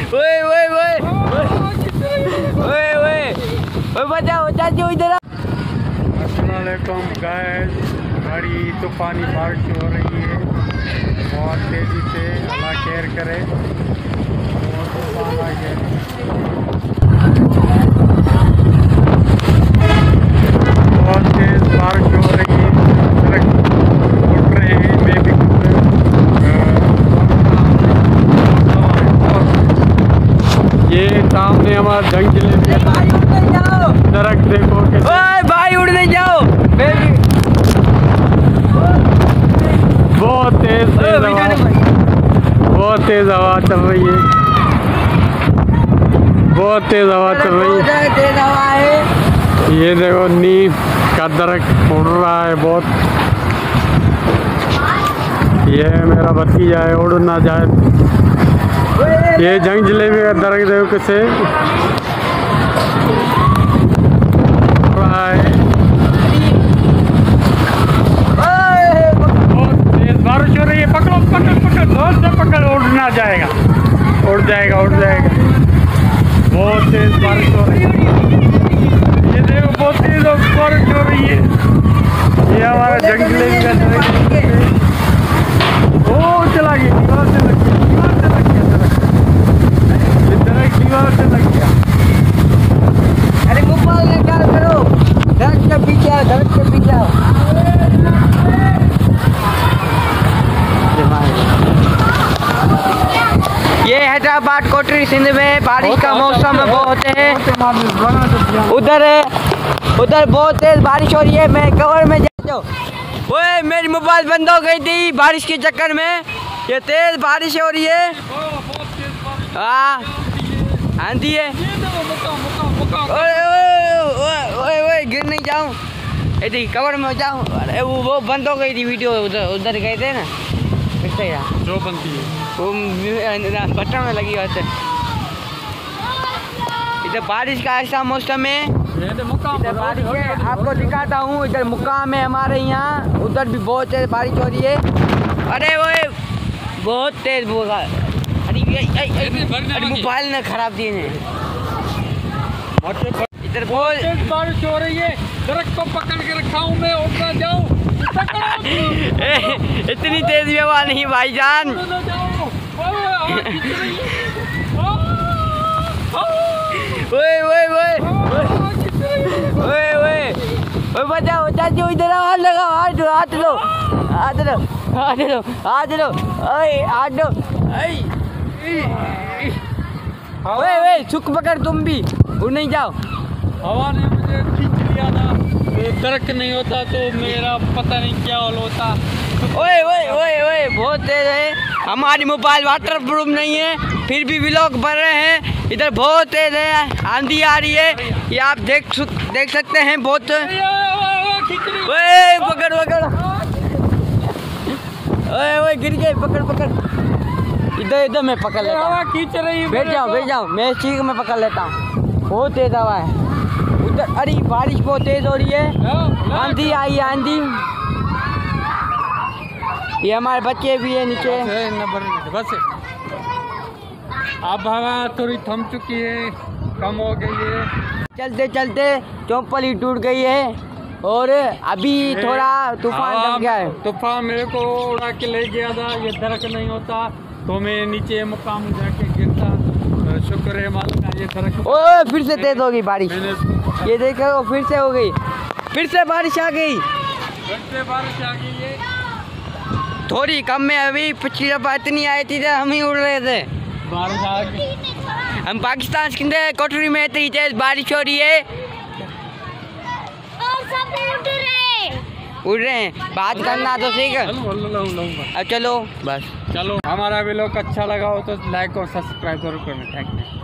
ओए ओए ओए ओए ओए ओए बचाओ चाचू इधर। अस्सलाम वालेकुम गाइस, बड़ी तूफानी बारिश हो रही है बहुत तेज़ी से। अल्लाह खैर करे। और तूफान आ गया, बहुत तेज़ बारिश हो रही है, सड़क उठ रहे हैं। मैं भी ये सामने हमारा जंगल दरख्त देखो कि भाई उड़ने जाओ। बहुत तेज हवा चल रही है, बहुत तेज हवा चल रही है। ये देखो नीम का दरख्त उड़ रहा है बहुत। ये मेरा भतीजा है, उड़ ना जाए। ये जंग जलेबी का दरख्त देखो कैसे उड़ रहा है। बारिश हो रही है, पकड़ो पकड़ पकड़ जोर से पकड़, उड़ ना जाएगा, उड़ जाएगा उड़ जाएगा। बहुत तेज बारिश हो रही है, ये देखो बहुत तेज बारिश हो रही है। ये हमारा जंगले का दरख्त ओ चला गया, दीवार से लग गया, दीवार से लग गया दरख्त, ये दरख्त दीवार से लग गया। अरे मोबाइल निकाल करो, दरख्त के पीछे आओ, दरख्त के पीछे आओ। ये हैदराबाद कोटरी सिंध में बारिश का मौसम बहुत है। उधर बहुत तेज बारिश हो रही है। मैं कवर में जा। ओए मेरी मोबाइल बंद हो गई थी बारिश के चक्कर में। ये तेज बारिश हो रही है। हाँ आंधी है। ओए गिर नहीं जाऊँ, यदि कवर में जाऊँ। अरे वो बंद हो गई थी वीडियो, उधर गए थे ना, जो बनती है वो बटन में लगी होते। इधर बारिश का ऐसा मौसम है, इधर बारिश है। आपको दिखाता हूँ, इधर मुकाम है हमारे यहाँ, उधर भी बहुत तेज बारिश हो रही है। अरे वो बहुत तेज बोला। अरे मोबाइल ने खराब दिए हैं। इधर बहुत तेज बारिश हो रही है, दरख्त को पकड़ के रखा हूँ मैं, उड़ ना जाऊँ। इतनी तेज व्यवहार नहीं भाईजान। ओए ओए ओए ओए ओए बचाओ चाचू इधर हाथ लगाओ, हाथ दो हाथ दो हाथ दो हाथ दो हाथ दो ओए हाथ दो। ओए ओए चुक पकड़, तुम भी उड़ नहीं जाओ। हवा ने मुझे खींच लिया था, दरख्त नहीं होता तो मेरा पता नहीं क्या हाल होता। ओए ओए ओए ओए बहुत तेज है। हमारी मोबाइल वाटर प्रूफ नहीं है, फिर भी व्लॉग बन रहे हैं। इधर बहुत तेज है, आंधी आ रही है, ये आप देख सकते हैं। बहुत ओए पकड़ पकड़, ओए ओए गिर गए, पकड़ पकड़। इधर मैं पकड़ लेता हूँ, खींच रही है। बैठ जाओ मैं चीख में पकड़ लेता हूँ। बहुत तेज हवा है उधर। अरे बारिश बहुत तेज हो रही है, आंधी आई है आंधी। ये हमारे बच्चे भी है नीचे। बस अब हवा थोड़ी थम चुकी है, कम हो गई है। चलते चलते चौपल ही टूट गई है और अभी थोड़ा तूफान लग गया है। तूफान मेरे को उड़ा के ले गया था। ये दरख्त नहीं होता तो मैं नीचे मुकाम जाके गिरता। शुक्र है मालिक का, ये दरख्त। ओए फिर से तेज हो गई बारिश, ये देखो फिर से हो गई, फिर से बारिश आ गई, फिर से बारिश आ गई है। थोड़ी कम में। अभी पिछली दफा इतनी आई थी जब हम ही उड़ रहे थे। बारिश आ गई। हम पाकिस्तान के कोटरी में इतनी तेज बारिश हो रही है और सब उड़ रहे हैं। बात करना तो सीख। अब चलो बस। चलो, हमारा व्लॉग अच्छा लगा हो तो लाइक और सब्सक्राइब जरूर करना। Thank you.